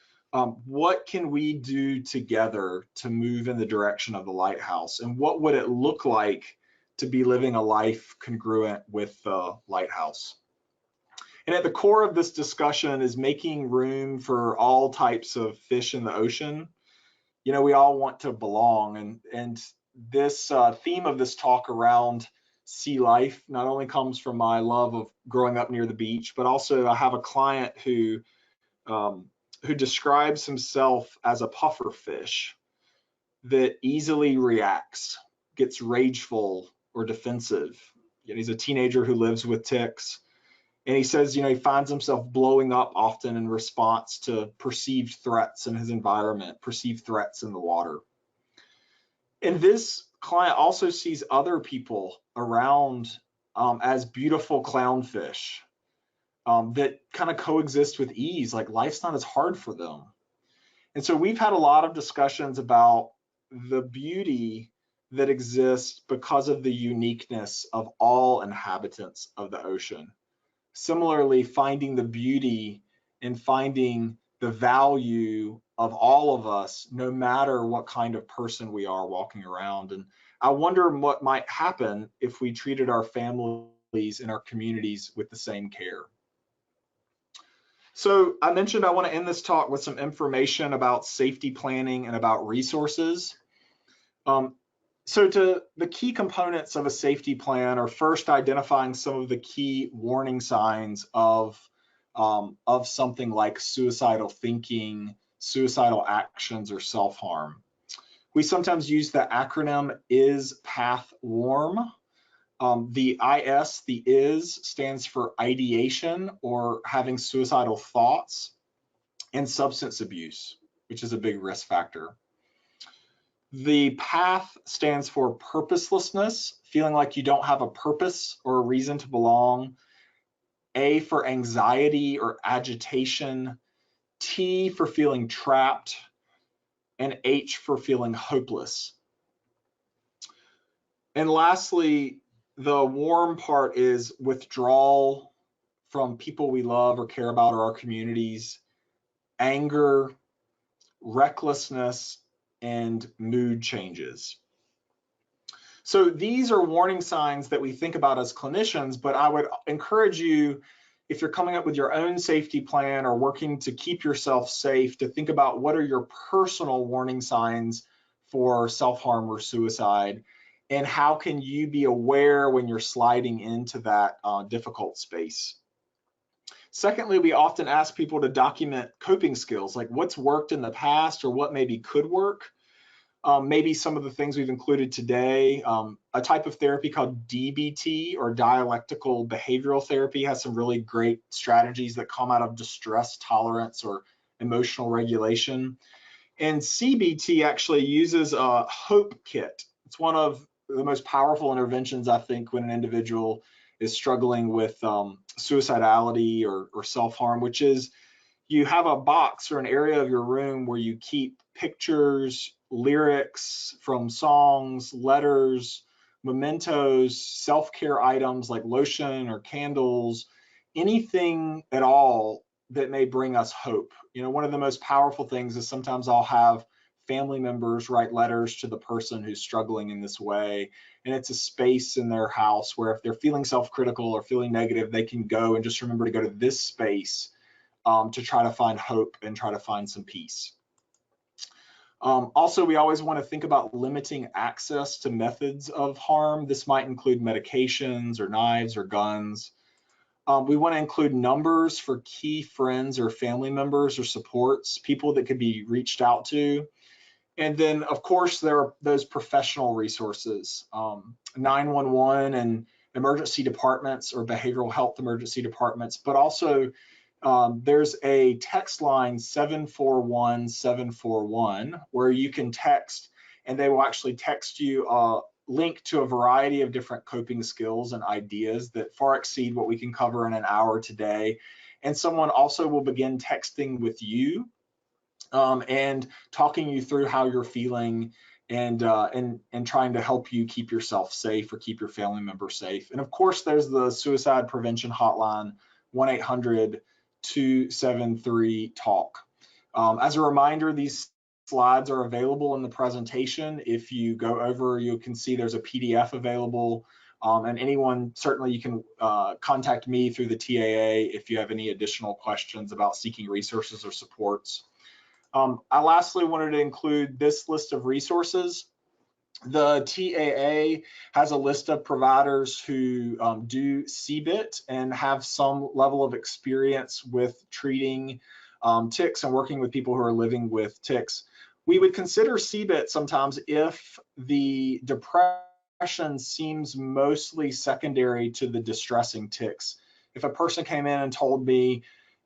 what can we do together to move in the direction of the lighthouse? And what would it look like to be living a life congruent with the lighthouse? And at the core of this discussion is making room for all types of fish in the ocean. You know, we all want to belong, and this theme of this talk around sea life not only comes from my love of growing up near the beach, but also I have a client who describes himself as a puffer fish that easily reacts, gets rageful or defensive. You know, he's a teenager who lives with tics. And he says, you know, he finds himself blowing up often in response to perceived threats in his environment, perceived threats in the water. And this client also sees other people around as beautiful clownfish that kind of coexist with ease, like life's not as hard for them. And so we've had a lot of discussions about the beauty that exists because of the uniqueness of all inhabitants of the ocean. Similarly, finding the beauty and finding the value of all of us, no matter what kind of person we are walking around. And I wonder what might happen if we treated our families and our communities with the same care. So I mentioned I want to end this talk with some information about safety planning and about resources. So the key components of a safety plan are first identifying some of the key warning signs of something like suicidal thinking, suicidal actions, or self-harm. We sometimes use the acronym IS PATH WARM. The IS, the IS, stands for ideation or having suicidal thoughts, and substance abuse, which is a big risk factor. The PATH stands for purposelessness, feeling like you don't have a purpose or a reason to belong. A for anxiety or agitation. T for feeling trapped. And H for feeling hopeless. And lastly, the warm part is withdrawal from people we love or care about or our communities, anger, recklessness, and mood changes. So these are warning signs that we think about as clinicians, but I would encourage you if you're coming up with your own safety plan or working to keep yourself safe, to think about what are your personal warning signs for self-harm or suicide, and how can you be aware when you're sliding into that difficult space. Secondly, we often ask people to document coping skills, like what's worked in the past or what maybe could work. Maybe some of the things we've included today, a type of therapy called DBT, or dialectical behavioral therapy, has some really great strategies that come out of distress tolerance or emotional regulation. And CBT actually uses a hope kit. It's one of the most powerful interventions, I think, when an individual is struggling with suicidality or self-harm, which is you have a box or an area of your room where you keep pictures, lyrics from songs, letters, mementos, self-care items like lotion or candles, anything at all that may bring us hope. You know, one of the most powerful things is sometimes I'll have family members write letters to the person who's struggling in this way. And it's a space in their house where if they're feeling self-critical or feeling negative, they can go and just remember to go to this space to try to find hope and try to find some peace. Also, we always want to think about limiting access to methods of harm. This might include medications or knives or guns. We want to include numbers for key friends or family members or supports, people that could be reached out to. And then, of course, there are those professional resources, 911 and emergency departments or behavioral health emergency departments, but also there's a text line 741-741 where you can text, and they will actually text you a link to a variety of different coping skills and ideas that far exceed what we can cover in an hour today. And someone also will begin texting with you and talking you through how you're feeling and trying to help you keep yourself safe or keep your family member safe. And of course, there's the suicide prevention hotline, 1-800-273-TALK. As a reminder, these slides are available in the presentation. If you go over, you can see there's a PDF available. And anyone, certainly you can contact me through the TAA if you have any additional questions about seeking resources or supports. I lastly wanted to include this list of resources. The TAA has a list of providers who do CBIT and have some level of experience with treating tics and working with people who are living with tics. We would consider CBIT sometimes if the depression seems mostly secondary to the distressing tics. If a person came in and told me,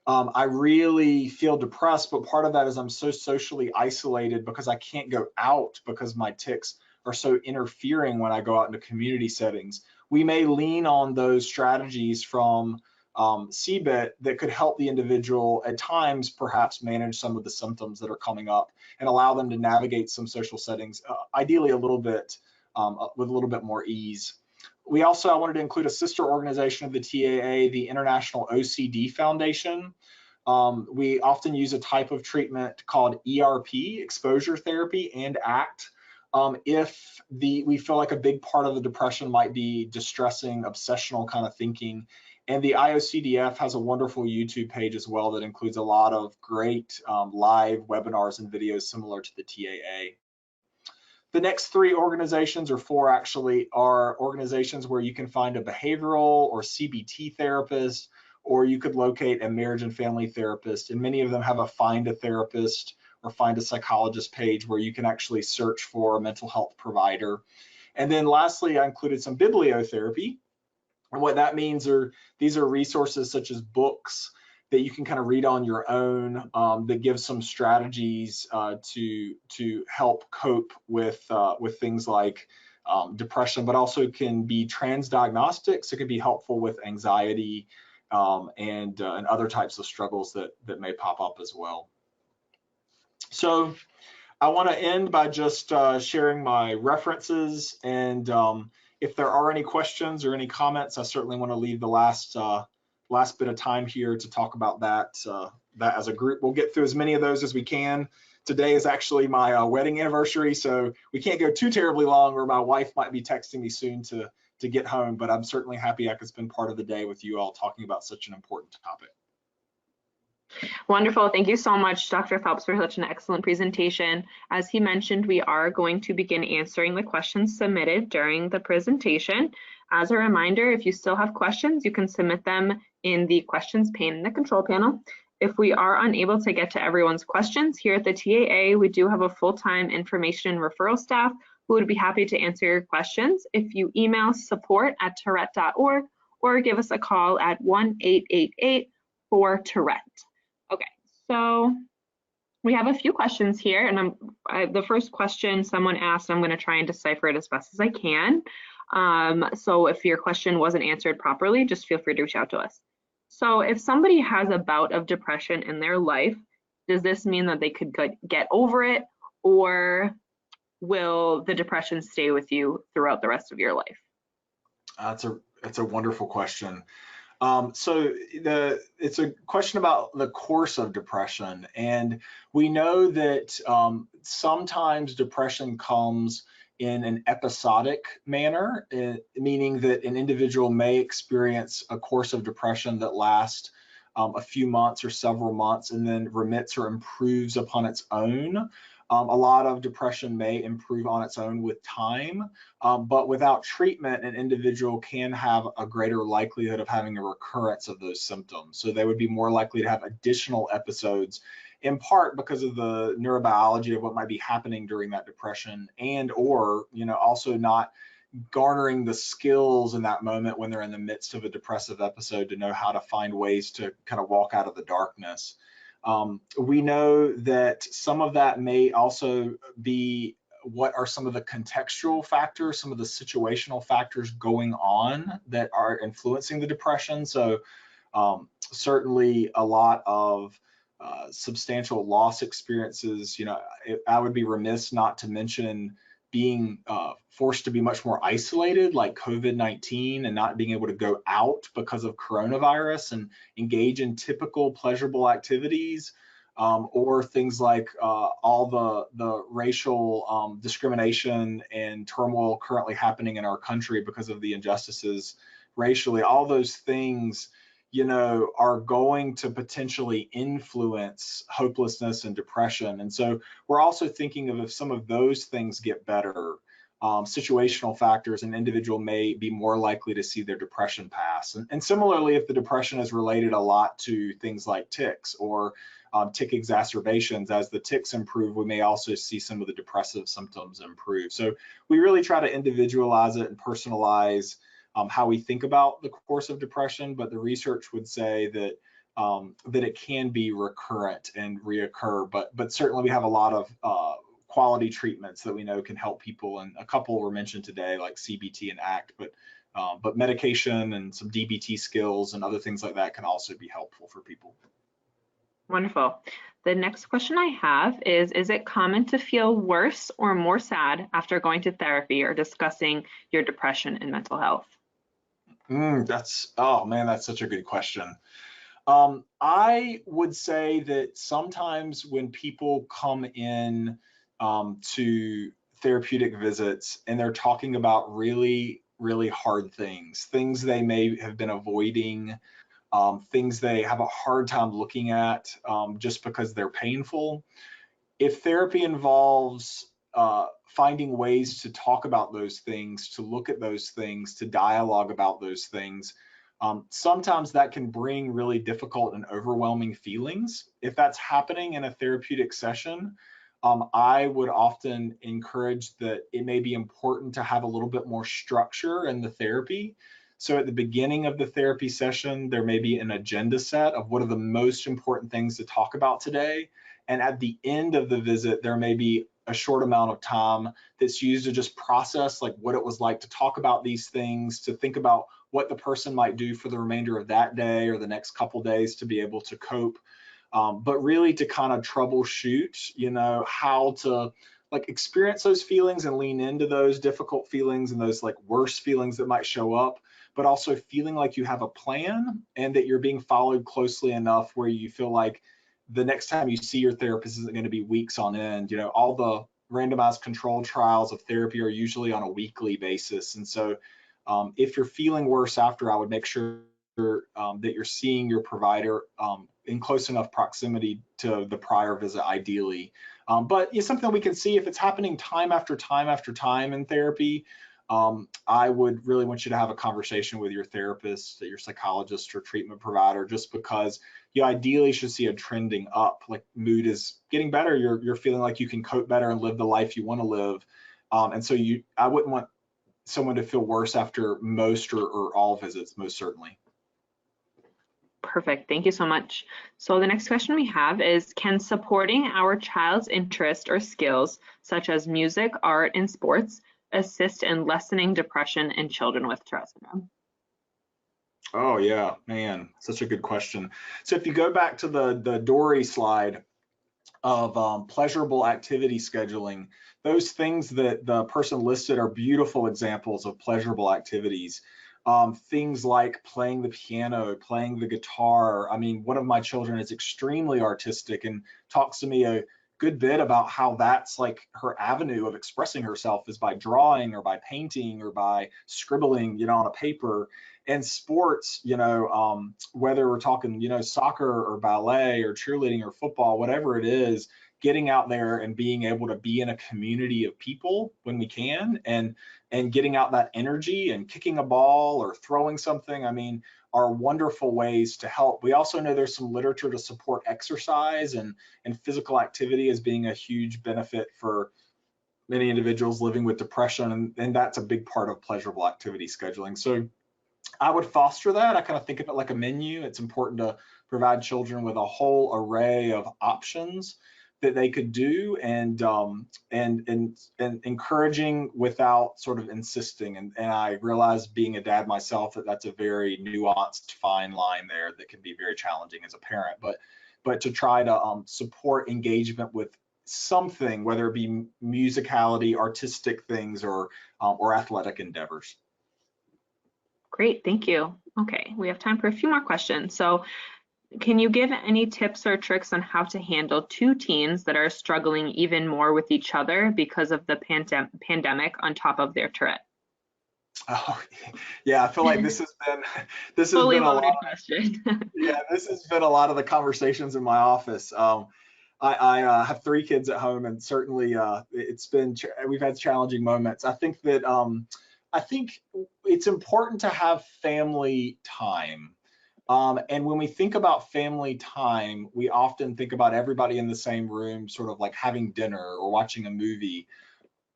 I really feel depressed, but part of that is I'm so socially isolated because I can't go out because my tics are so interfering when I go out into community settings. We may lean on those strategies from CBIT that could help the individual at times perhaps manage some of the symptoms that are coming up and allow them to navigate some social settings, ideally a little bit with a little bit more ease. We also, I wanted to include a sister organization of the TAA, the International OCD Foundation. We often use a type of treatment called ERP, exposure therapy, and ACT. If we feel like a big part of the depression might be distressing, obsessional kind of thinking. And the IOCDF has a wonderful YouTube page as well that includes a lot of great live webinars and videos similar to the TAA. The next three organizations, or four actually, are organizations where you can find a behavioral or CBT therapist, or you could locate a marriage and family therapist. And many of them have a find a therapist or find a psychologist page where you can actually search for a mental health provider. And then lastly, I included some bibliotherapy. And what that means are these are resources such as books that you can kind of read on your own that give some strategies to help cope with things like depression, but also can be transdiagnostic, so it can be helpful with anxiety and other types of struggles that may pop up as well. So I want to end by just sharing my references, and if there are any questions or any comments, I certainly want to leave the last bit of time here to talk about that as a group. We'll get through as many of those as we can. Today is actually my wedding anniversary, so we can't go too terribly long, or my wife might be texting me soon to to get home, but I'm certainly happy I could spend part of the day with you all talking about such an important topic. Wonderful. Thank you so much, Dr. Phelps, for such an excellent presentation. As he mentioned, we are going to begin answering the questions submitted during the presentation. As a reminder, if you still have questions, you can submit them in the questions pane in the control panel. If we are unable to get to everyone's questions here at the TAA, we do have a full-time information referral staff who would be happy to answer your questions if you email support@tourette.org or give us a call at 1-888-4-TOURETTE. Okay, so we have a few questions here, and the first question someone asked, I'm going to try and decipher it as best as I can. So if your question wasn't answered properly, just feel free to reach out to us. So if somebody has a bout of depression in their life, does this mean that they could get over it, or will the depression stay with you throughout the rest of your life? That's a wonderful question. So it's a question about the course of depression, and we know that sometimes depression comes in an episodic manner, meaning that an individual may experience a course of depression that lasts a few months or several months and then remits or improves upon its own. A lot of depression may improve on its own with time, but without treatment, an individual can have a greater likelihood of having a recurrence of those symptoms. So they would be more likely to have additional episodes, in part because of the neurobiology of what might be happening during that depression, and or also not garnering the skills in that moment when they're in the midst of a depressive episode to know how to find ways to kind of walk out of the darkness. We know that some of that may also be what are some of the contextual factors, some of the situational factors going on that are influencing the depression. So certainly a lot of substantial loss experiences. I would be remiss not to mention being forced to be much more isolated, like COVID-19, and not being able to go out because of coronavirus and engage in typical pleasurable activities, or things like all the racial discrimination and turmoil currently happening in our country because of the injustices racially. All those things are going to potentially influence hopelessness and depression. And so we're also thinking of if some of those things get better, situational factors, an individual may be more likely to see their depression pass. And similarly, if the depression is related a lot to things like tics or tic exacerbations, as the tics improve, we may also see some of the depressive symptoms improve. So we really try to individualize it and personalize how we think about the course of depression, but the research would say that that it can be recurrent and reoccur. But certainly we have a lot of quality treatments that we know can help people, and a couple were mentioned today, like CBT and ACT. But medication and some DBT skills and other things like that can also be helpful for people. Wonderful. The next question I have is it common to feel worse or more sad after going to therapy or discussing your depression and mental health? Oh man, that's such a good question. I would say that sometimes when people come in to therapeutic visits and they're talking about really, really hard things they may have been avoiding, things they have a hard time looking at just because they're painful. If therapy involves finding ways to talk about those things, to look at those things, to dialogue about those things, sometimes that can bring really difficult and overwhelming feelings. If that's happening in a therapeutic session, I would often encourage that it may be important to have a little bit more structure in the therapy. So at the beginning of the therapy session, there may be an agenda set of what are the most important things to talk about today. And at the end of the visit, there may be a short amount of time that's used to just process like what it was like to talk about these things, to think about what the person might do for the remainder of that day or the next couple days to be able to cope. But really to kind of troubleshoot, how to like experience those feelings and lean into those difficult feelings and those like worse feelings that might show up, but also feeling like you have a plan and that you're being followed closely enough where you feel like the next time you see your therapist isn't going to be weeks on end. All the randomized controlled trials of therapy are usually on a weekly basis. And so If you're feeling worse after, I would make sure that you're seeing your provider in close enough proximity to the prior visit, ideally. But it's something we can see if it's happening time after time after time in therapy. I would really want you to have a conversation with your therapist, your psychologist, or treatment provider, just because you ideally should see a trending up. Like mood is getting better, you're feeling like you can cope better and live the life you want to live. And so I wouldn't want someone to feel worse after most or all visits, most certainly. Perfect. Thank you so much. So the next question we have is, can supporting our child's interest or skills, such as music, art, and sports, assist in lessening depression in children with Tourette syndrome? Oh yeah, man, such a good question. So if you go back to the Dory slide of pleasurable activity scheduling, those things that the person listed are beautiful examples of pleasurable activities. Things like playing the piano, playing the guitar. I mean, one of my children is extremely artistic and talks to me a good bit about how that's like her avenue of expressing herself is by drawing or by painting or by scribbling, on a paper. And sports, whether we're talking, soccer or ballet or cheerleading or football, whatever it is, getting out there and being able to be in a community of people when we can, and getting out that energy and kicking a ball or throwing something, I mean, are wonderful ways to help. We also know there's some literature to support exercise and physical activity as being a huge benefit for many individuals living with depression, and that's a big part of pleasurable activity scheduling. So I would foster that. I kind of think of it like a menu. It's important to provide children with a whole array of options that they could do, and encouraging without sort of insisting. And I realize, being a dad myself, that that's a very nuanced, fine line there that can be very challenging as a parent. But to try to support engagement with something, whether it be musicality, artistic things, or athletic endeavors. Great, thank you. Okay, we have time for a few more questions. So can you give any tips or tricks on how to handle two teens that are struggling even more with each other because of the pandemic on top of their Tourette? Oh, yeah, I feel like this has Fully been a lot. loaded question. Yeah, this has been a lot of the conversations in my office. I have 3 kids at home, and certainly we've had challenging moments. I think it's important to have family time. And when we think about family time, we often think about everybody in the same room, sort of like having dinner or watching a movie.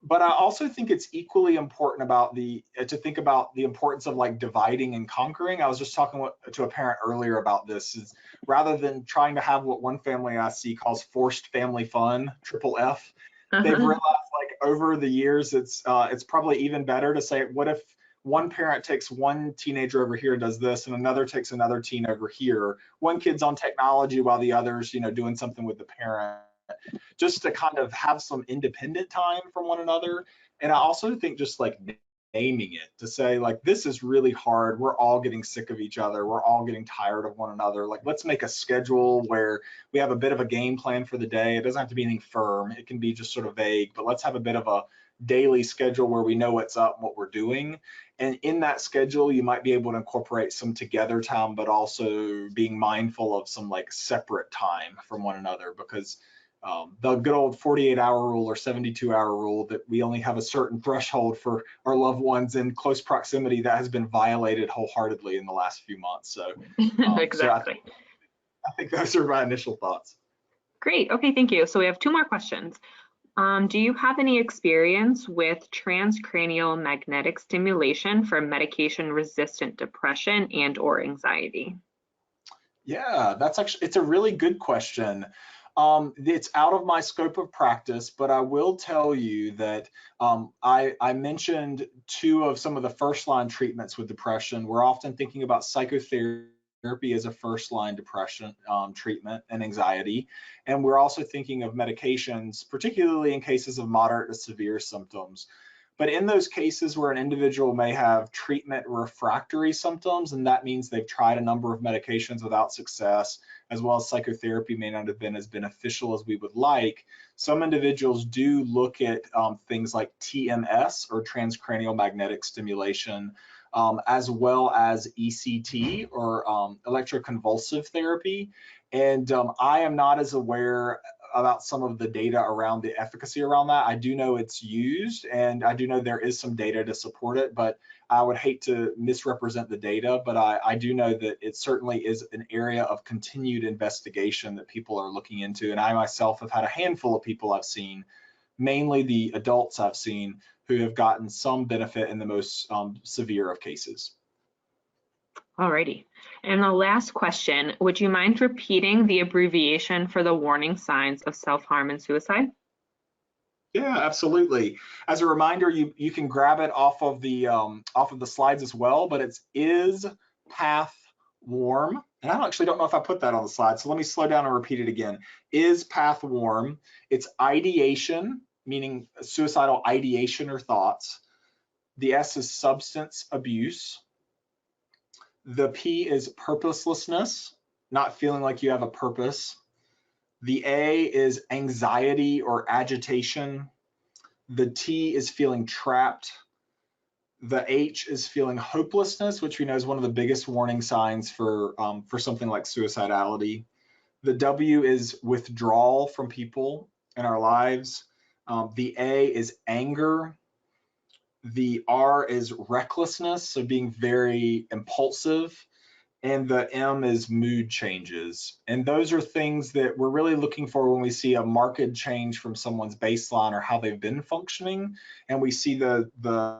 But I also think it's equally important to think about the importance of like dividing and conquering. I was just talking to a parent earlier about this. Is rather than trying to have what one family I see calls forced family fun, triple F, they've realized, like, over the years, it's probably even better to say, what if one parent takes one teenager over here and does this, and another takes another teen over here. One kid's on technology while the other's, doing something with the parent, just to kind of have some independent time from one another. And I also think just like naming it, to say, like, this is really hard. We're all getting sick of each other. We're all getting tired of one another. Like, let's make a schedule where we have a bit of a game plan for the day. It doesn't have to be anything firm. It can be just sort of vague, but let's have a bit of a daily schedule where we know what's up and what we're doing. And in that schedule, you might be able to incorporate some together time, but also being mindful of some like separate time from one another, because the good old 48-hour rule or 72-hour rule, that we only have a certain threshold for our loved ones in close proximity, that has been violated wholeheartedly in the last few months. So, Exactly. So I think those are my initial thoughts. Great. Okay, thank you. So we have 2 more questions. Do you have any experience with transcranial magnetic stimulation for medication-resistant depression and/or anxiety? Yeah, it's a really good question. It's out of my scope of practice, but I will tell you that I mentioned 2 of some of the first line treatments with depression. We're often thinking about psychotherapy as a first line depression treatment and anxiety. And we're also thinking of medications, particularly in cases of moderate to severe symptoms. But in those cases where an individual may have treatment refractory symptoms, and that means they've tried a number of medications without success, as well as psychotherapy may not have been as beneficial as we would like, some individuals do look at things like TMS, or transcranial magnetic stimulation. as well as ECT, or electroconvulsive therapy. And I am not as aware about some of the data around the efficacy around that. I do know it's used, and I do know there is some data to support it, but I would hate to misrepresent the data. But I do know that it certainly is an area of continued investigation that people are looking into. And I myself have had a handful of people I've seen, mainly the adults I've seen, who have gotten some benefit in the most severe of cases. Alrighty. And the last question, would you mind repeating the abbreviation for the warning signs of self-harm and suicide? Yeah, absolutely. As a reminder, you can grab it off of the slides as well, but it's is path warm. And I actually don't know if I put that on the slide, so let me slow down and repeat it again. Is path warm? It's ideation, meaning suicidal ideation or thoughts. The S is substance abuse. The P is purposelessness, not feeling like you have a purpose. The A is anxiety or agitation. The T is feeling trapped. The H is feeling hopelessness, which we know is one of the biggest warning signs for something like suicidality. The W is withdrawal from people in our lives. The A is anger. The R is recklessness, so being very impulsive. And the M is mood changes. And those are things that we're really looking for when we see a marked change from someone's baseline or how they've been functioning, and we see the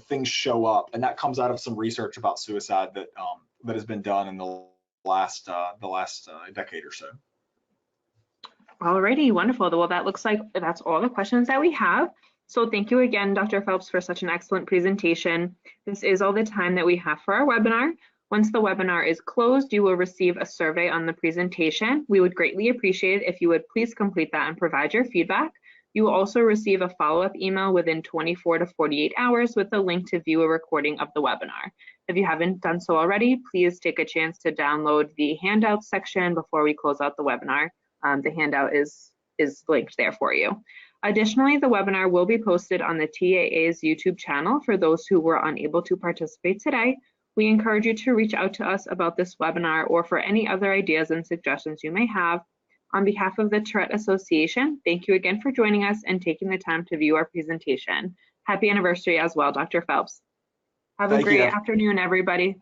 things show up. And that comes out of some research about suicide that has been done in the last decade or so. Alrighty, wonderful. Well, that looks like that's all the questions that we have. So thank you again, Dr. Phelps, for such an excellent presentation. This is all the time that we have for our webinar. Once the webinar is closed, you will receive a survey on the presentation. We would greatly appreciate it if you would please complete that and provide your feedback. You will also receive a follow-up email within 24 to 48 hours with a link to view a recording of the webinar. If you haven't done so already, please take a chance to download the handouts section before we close out the webinar. The handout is linked there for you. Additionally, the webinar will be posted on the TAA's YouTube channel for those who were unable to participate today. We encourage you to reach out to us about this webinar or for any other ideas and suggestions you may have. On behalf of the Tourette Association, thank you again for joining us and taking the time to view our presentation. Happy anniversary as well, Dr. Phelps. Have a great afternoon, everybody.